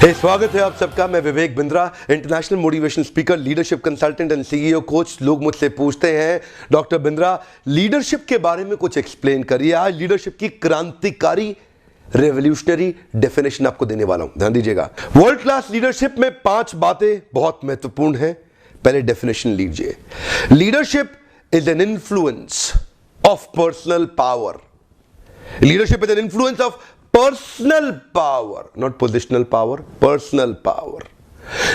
स्वागत है आप सबका। मैं Vivek Bindra, international motivation speaker, leadership consultant and CEO coach. लोग मुझसे पूछते हैं, डॉक्टर बिंद्रा लीडरशिप के बारे में कुछ एक्सप्लेन करिए। आज लीडरशिप की क्रांतिकारी रेवोल्यूशनरी डेफिनेशन आपको देने वाला हूं, ध्यान दीजिएगा। वर्ल्ड क्लास लीडरशिप में 5 बातें बहुत महत्वपूर्ण हैं। पहले डेफिनेशन लीजिए। Leadership is an influence of personal power. Leadership is an influence of personal power, not positional power, personal power.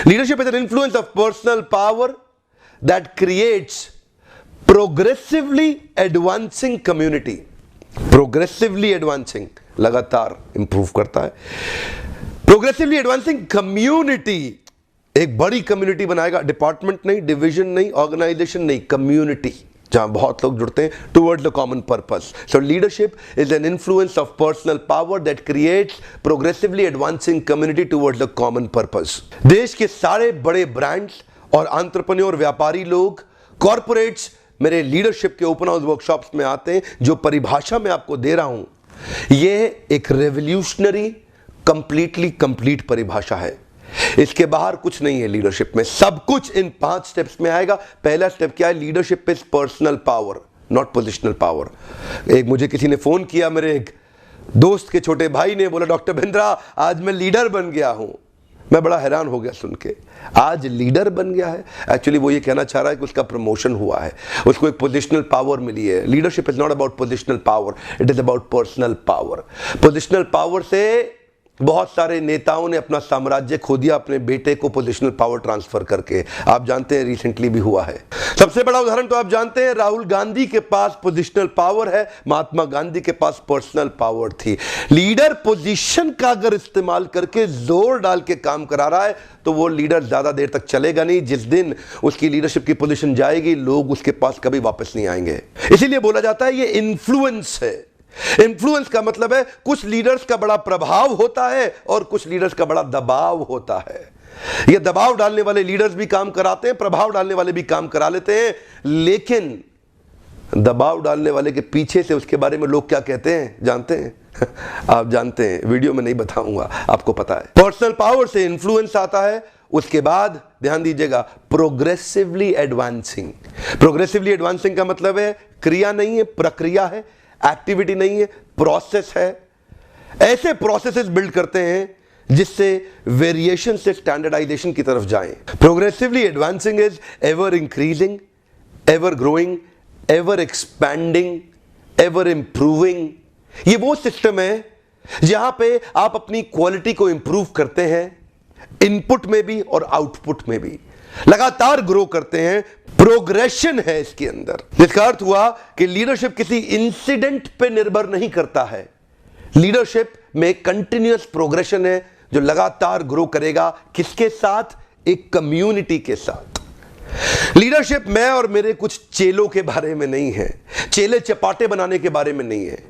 Leadership is an influence of personal power that creates progressively advancing community. Progressively advancing, लगातार improve करता है। Progressively advancing community, एक बड़ी community बनाएगा, department नहीं, division नहीं, organisation नहीं, community जहां बहुत लोग जुड़ते हैं towards the common purpose. So leadership is an influence of personal power that creates progressively advancing community towards the common purpose. देश के सारे बड़े ब्रांड्स और एंटरप्रेन्योर व्यापारी लोग, कॉर्पोरेट्स मेरे लीडरशिप के ओपन हाउस वर्कशॉप्स में आते हैं। जो परिभाषा मैं आपको दे रहा हूं यह एक रेवोल्यूशनरी कंप्लीट परिभाषा है। इसके बाहर कुछ नहीं है। लीडरशिप में सब कुछ इन 5 स्टेप्स में आएगा। पहला स्टेप क्या है? Leadership is personal power, not positional power. एक मुझे किसी ने फोन किया, मेरे एक दोस्त के छोटे भाई ने, बोला डॉक्टर बिंद्रा आज मैं लीडर बन गया हूं। मैं बड़ा हैरान हो गया सुन के, आज लीडर बन गया है। एक्चुअली वो ये कहना चाह रहा है कि उसका प्रमोशन हुआ है, उसको एक पोजिशनल पावर मिली है। Leadership is not about positional power, it is about personal power. Positional power से बहुत सारे नेताओं ने अपना साम्राज्य खो दिया अपने बेटे को पोजिशनल पावर ट्रांसफर करके। आप जानते हैं रिसेंटली भी हुआ है। सबसे बड़ा उदाहरण तो आप जानते हैं, राहुल गांधी के पास पोजिशनल पावर है, महात्मा गांधी के पास पर्सनल पावर थी। लीडर पोजीशन का अगर इस्तेमाल करके जोर डाल के काम करा रहा है तो वो लीडर ज्यादा देर तक चलेगा नहीं। जिस दिन उसकी लीडरशिप की पोजीशन जाएगी, लोग उसके पास कभी वापस नहीं आएंगे। इसीलिए बोला जाता है ये इन्फ्लुएंस है। इन्फ्लुएंस का मतलब है कुछ लीडर्स का बड़ा प्रभाव होता है और कुछ लीडर्स का बड़ा दबाव होता है। ये दबाव डालने वाले लीडर्स भी काम कराते हैं, प्रभाव डालने वाले भी काम करा लेते हैं, लेकिन दबाव डालने वाले के पीछे से उसके बारे में लोग क्या कहते हैं जानते हैं? आप जानते हैं, वीडियो में नहीं बताऊंगा, आपको पता है। पर्सनल पावर से इन्फ्लुएंस आता है। उसके बाद ध्यान दीजिएगा, प्रोग्रेसिवली एडवांसिंग। प्रोग्रेसिवली एडवांसिंग का मतलब है क्रिया नहीं है, प्रक्रिया है, एक्टिविटी नहीं है, प्रोसेस है। ऐसे प्रोसेसेस बिल्ड करते हैं जिससे वेरिएशन से स्टैंडर्डाइजेशन की तरफ जाएं। Progressively advancing is ever increasing, ever growing, ever expanding, ever improving. ये वो सिस्टम है जहां पे आप अपनी क्वालिटी को इंप्रूव करते हैं, इनपुट में भी और आउटपुट में भी लगातार ग्रो करते हैं। प्रोग्रेशन है इसके अंदर, जिसका अर्थ हुआ कि लीडरशिप किसी इंसिडेंट पे निर्भर नहीं करता है। लीडरशिप में कंटिन्यूअस प्रोग्रेशन है जो लगातार ग्रो करेगा। किसके साथ? एक कम्युनिटी के साथ। लीडरशिप मैं और मेरे कुछ चेलों के बारे में नहीं है, चेले चपाटे बनाने के बारे में नहीं है।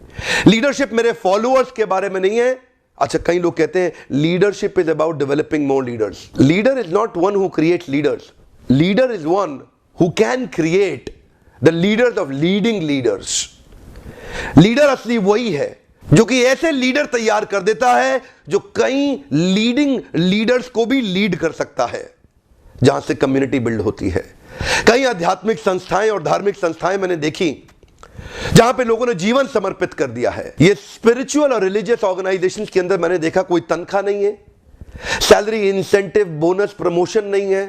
लीडरशिप मेरे फॉलोअर्स के बारे में नहीं है। अच्छा, कई लोग कहते हैं leadership is about developing more leaders. Leader is not one who creates leaders, leader is one who can create the leaders of leading leaders. Leader असली वही है जो कि ऐसे लीडर तैयार कर देता है जो कई लीडिंग लीडर्स को भी लीड कर सकता है, जहां से कम्युनिटी बिल्ड होती है। कई आध्यात्मिक संस्थाएं और धार्मिक संस्थाएं मैंने देखी जहां पे लोगों ने जीवन समर्पित कर दिया है। ये स्पिरिचुअल और रिलीजियस ऑर्गेनाइजेशंस के अंदर मैंने देखा कोई तनख्वाह नहीं है, सैलरी, इंसेंटिव, बोनस, प्रमोशन नहीं है,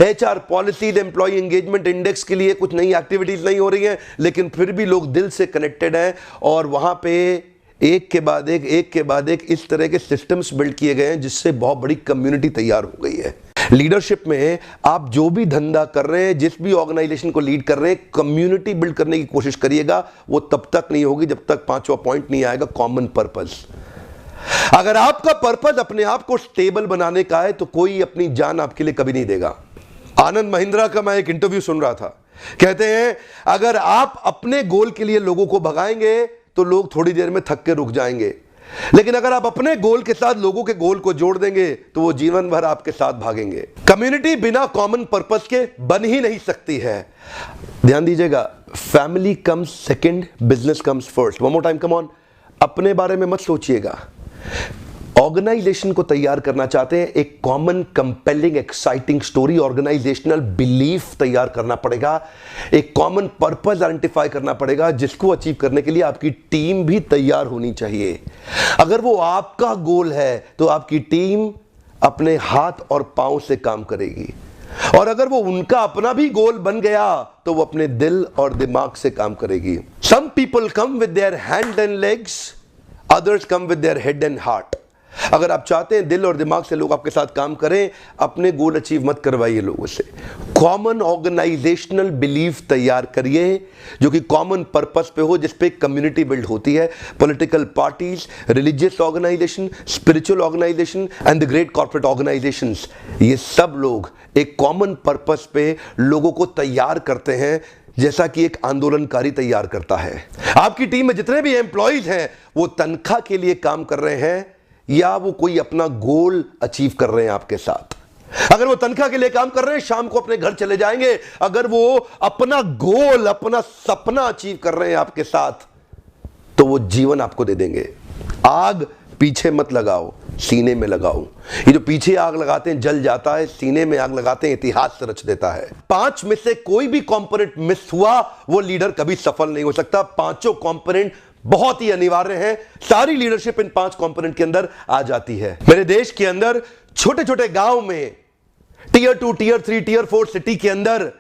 HR policies, employee engagement index के लिए कुछ नई एक्टिविटीज नहीं हो रही हैं, लेकिन फिर भी लोग दिल से कनेक्टेड हैं और वहां पे एक के बाद एक इस तरह के सिस्टम्स बिल्ड किए गए हैं जिससे बहुत बड़ी कम्युनिटी तैयार हो गई है। लीडरशिप में आप जो भी धंधा कर रहे हैं, जिस भी ऑर्गेनाइजेशन को लीड कर रहे हैं, कम्युनिटी बिल्ड करने की कोशिश करिएगा। वो तब तक नहीं होगी जब तक 5वां पॉइंट नहीं आएगा, कॉमन पर्पस। अगर आपका पर्पस अपने आप को स्टेबल बनाने का है तो कोई अपनी जान आपके लिए कभी नहीं देगा। आनंद महिंद्रा का मैं एक इंटरव्यू सुन रहा था, कहते हैं अगर आप अपने गोल के लिए लोगों को भगाएंगे तो लोग थोड़ी देर में थक के रुक जाएंगे, लेकिन अगर आप अपने गोल के साथ लोगों के गोल को जोड़ देंगे तो वो जीवन भर आपके साथ भागेंगे। कम्युनिटी बिना कॉमन पर्पस के बन ही नहीं सकती है। ध्यान दीजिएगा, family comes second, business comes first. One more time, come on. अपने बारे में मत सोचिएगा, ऑर्गेनाइजेशन को तैयार करना चाहते हैं, एक common compelling exciting story, organisational belief तैयार करना पड़ेगा, एक कॉमन पर्पस आइडेंटिफाई करना पड़ेगा, जिसको अचीव करने के लिए आपकी टीम भी तैयार होनी चाहिए। अगर वो आपका गोल है तो आपकी टीम अपने हाथ और पांव से काम करेगी, और अगर वो उनका अपना भी गोल बन गया तो वो अपने दिल और दिमाग से काम करेगी। Some people come with their hand and legs, others come with their head and heart. अगर आप चाहते हैं दिल और दिमाग से लोग आपके साथ काम करें, अपने गोल अचीव मत करवाइए लोगों से। कॉमन ऑर्गेनाइजेशनल बिलीफ तैयार करिए जो कि कॉमन पर्पस पे हो, जिस पे कम्युनिटी बिल्ड होती है। Political parties, religious organisation, spiritual organisation and the great corporate organisations, ये सब लोग एक कॉमन पर्पस पे लोगों को तैयार करते हैं, जैसा कि एक आंदोलनकारी तैयार करता है। आपकी टीम में जितने भी एम्प्लॉइज हैं वो तनख्वाह के लिए काम कर रहे हैं या वो कोई अपना गोल अचीव कर रहे हैं आपके साथ। अगर वो तनख्वाह के लिए काम कर रहे हैं, शाम को अपने घर चले जाएंगे। अगर वो अपना गोल, अपना सपना अचीव कर रहे हैं आपके साथ, तो वो जीवन आपको दे देंगे। आग पीछे मत लगाओ, सीने में लगाओ। ये जो पीछे आग लगाते हैं जल जाता है, सीने में आग लगाते हैं इतिहास से रच देता है। 5 में से कोई भी कंपोनेंट मिस हुआ, वो लीडर कभी सफल नहीं हो सकता। पांचों कंपोनेंट बहुत ही अनिवार्य है। सारी लीडरशिप इन 5 कंपोनेंट के अंदर आ जाती है। मेरे देश के अंदर छोटे छोटे गांव में, टियर 2, टियर 3, टियर 4 सिटी के अंदर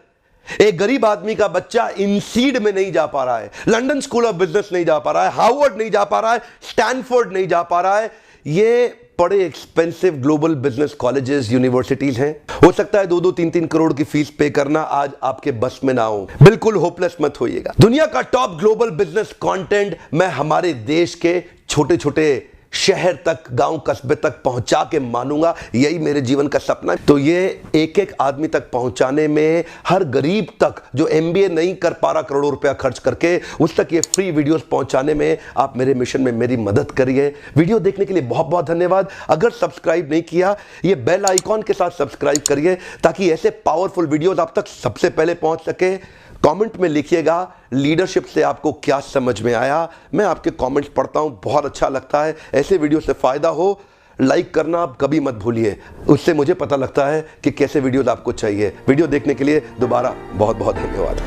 एक गरीब आदमी का बच्चा इनसीड में नहीं जा पा रहा है, लंदन स्कूल ऑफ बिजनेस नहीं जा पा रहा है, हार्वर्ड नहीं जा पा रहा है, स्टैनफोर्ड नहीं जा पा रहा है। ये बड़े expensive global business colleges, universities हैं। हो सकता है 2-2, 3-3 करोड़ की फीस पे करना आज आपके बस में ना हो। बिल्कुल होपलेस मत होइएगा। दुनिया का टॉप ग्लोबल बिजनेस कंटेंट मैं हमारे देश के छोटे छोटे शहर तक, गांव कस्बे तक पहुंचा के मानूंगा। यही मेरे जीवन का सपना है। तो ये एक एक आदमी तक पहुंचाने में, हर गरीब तक जो MBA नहीं कर पा रहा करोड़ों रुपया खर्च करके, उस तक ये फ्री वीडियोस पहुंचाने में आप मेरे मिशन में मेरी मदद करिए। वीडियो देखने के लिए बहुत बहुत धन्यवाद। अगर सब्सक्राइब नहीं किया, ये बेल आइकॉन के साथ सब्सक्राइब करिए ताकि ऐसे पावरफुल वीडियोस आप तक सबसे पहले पहुंच सके। कमेंट में लिखिएगा लीडरशिप से आपको क्या समझ में आया। मैं आपके कमेंट्स पढ़ता हूं, बहुत अच्छा लगता है। ऐसे वीडियो से फायदा हो, लाइक करना आप कभी मत भूलिए। उससे मुझे पता लगता है कि कैसे वीडियोस आपको चाहिए। वीडियो देखने के लिए दोबारा बहुत बहुत धन्यवाद।